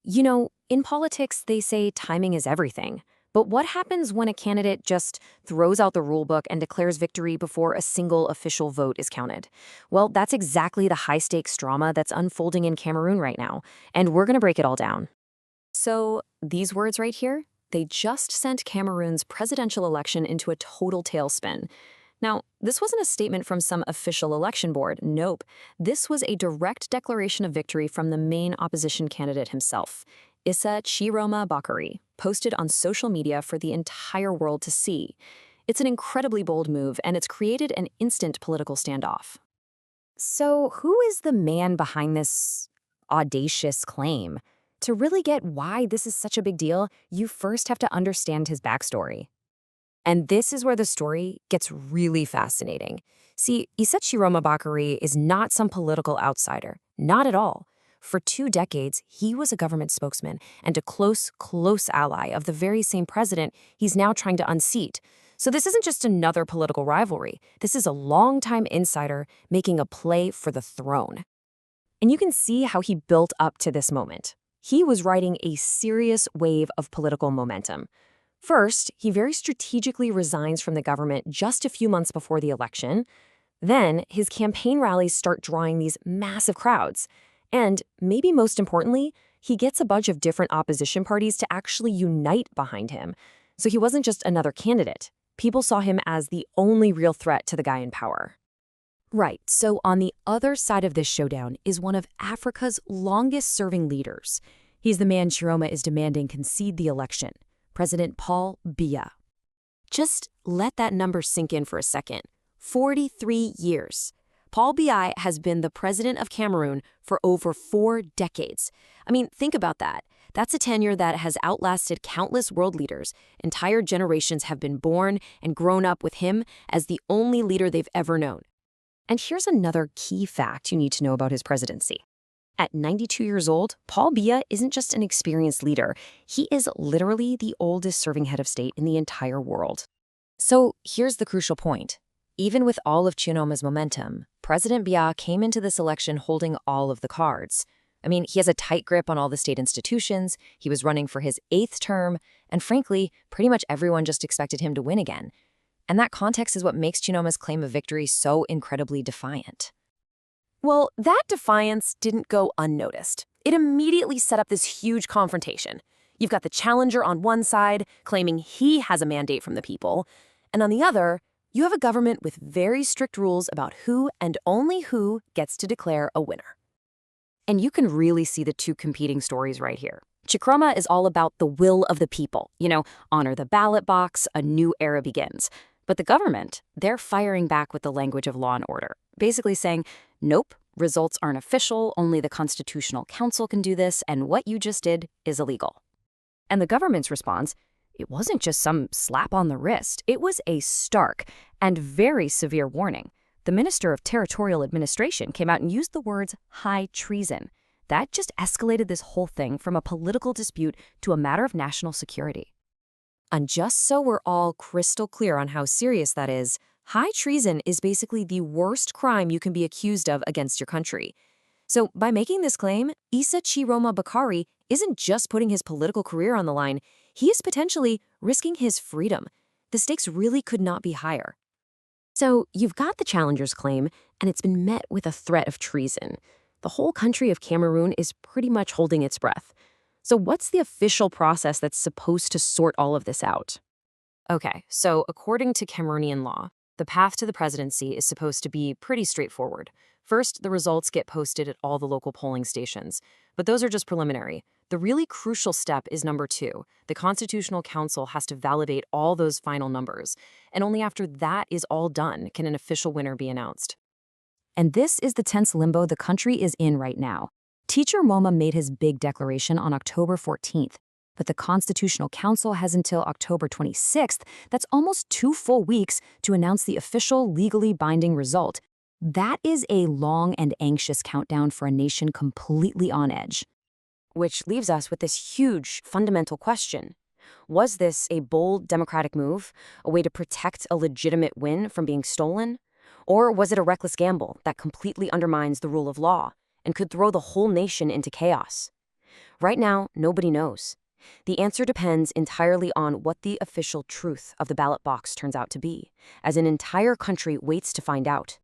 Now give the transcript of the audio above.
In politics, they say timing is everything. But what happens when a candidate just throws out the rule book and declares victory before a single official vote is counted? Well, that's exactly the high-stakes drama that's unfolding in Cameroon right now, and we're going to break it all down. So, these words right here, they just sent Cameroon's presidential election into a total tailspin. Now, this wasn't a statement from some official election board. Nope. This was a direct declaration of victory from the main opposition candidate himself, Issa Chiroma Bakari, posted on social media for the entire world to see. It's an incredibly bold move, and it's created an instant political standoff. So, who is the man behind this audacious claim? To really get why this is such a big deal, you first have to understand his backstory. And this is where the story gets really fascinating. See, Issa Chiroma Bakari is not some political outsider. Not at all. For 2 decades, he was a government spokesman and a close ally of the very same president he's now trying to unseat. So this isn't just another political rivalry. This is a longtime insider making a play for the throne. And you can see how he built up to this moment. He was riding a serious wave of political momentum. First, he very strategically resigns from the government just a few months before the election. Then, his campaign rallies start drawing these massive crowds. And, maybe most importantly, he gets a bunch of different opposition parties to actually unite behind him. So he wasn't just another candidate. People saw him as the only real threat to the guy in power. Right, so on the other side of this showdown is one of Africa's longest-serving leaders. He's the man Chiroma is demanding concede the election. President Paul Biya. Just let that number sink in for a second. 43 years. Paul Biya has been the president of Cameroon for over 4 decades. I mean, think about that. That's a tenure that has outlasted countless world leaders. Entire generations have been born and grown up with him as the only leader they've ever known. And here's another key fact you need to know about his presidency. At 92 years old, Paul Biya isn't just an experienced leader. He is literally the oldest serving head of state in the entire world. So here's the crucial point. Even with all of Chiroma's momentum, President Biya came into this election holding all of the cards. I mean, he has a tight grip on all the state institutions, he was running for his 8th term, and frankly, pretty much everyone just expected him to win again. And that context is what makes Chiroma's claim of victory so incredibly defiant. Well, that defiance didn't go unnoticed. It immediately set up this huge confrontation. You've got the challenger on one side, claiming he has a mandate from the people, and on the other, you have a government with very strict rules about who and only who gets to declare a winner. And you can really see the two competing stories right here. Chiroma is all about the will of the people. Honor the ballot box, a new era begins. But the government, they're firing back with the language of law and order, basically saying, nope, results aren't official, only the Constitutional Council can do this, and what you just did is illegal. And the government's response, it wasn't just some slap on the wrist, it was a stark and very severe warning. The Minister of Territorial Administration came out and used the words high treason. That just escalated this whole thing from a political dispute to a matter of national security. And just so we're all crystal clear on how serious that is, high treason is basically the worst crime you can be accused of against your country. So by making this claim, Issa Chiroma Bakari isn't just putting his political career on the line, he is potentially risking his freedom. The stakes really could not be higher. So you've got the challenger's claim, and it's been met with a threat of treason. The whole country of Cameroon is pretty much holding its breath. So what's the official process that's supposed to sort all of this out? Okay, so according to Cameroonian law, the path to the presidency is supposed to be pretty straightforward. First, the results get posted at all the local polling stations, but those are just preliminary. The really crucial step is number 2. The Constitutional Council has to validate all those final numbers, and only after that is all done can an official winner be announced. And this is the tense limbo the country is in right now. Teacher Moma made his big declaration on October 14th, but the Constitutional Council has until October 26th, that's almost 2 full weeks, to announce the official, legally binding result. That is a long and anxious countdown for a nation completely on edge. Which leaves us with this huge, fundamental question. Was this a bold democratic move, a way to protect a legitimate win from being stolen? Or was it a reckless gamble that completely undermines the rule of law and could throw the whole nation into chaos? Right now, nobody knows. The answer depends entirely on what the official truth of the ballot box turns out to be, as an entire country waits to find out.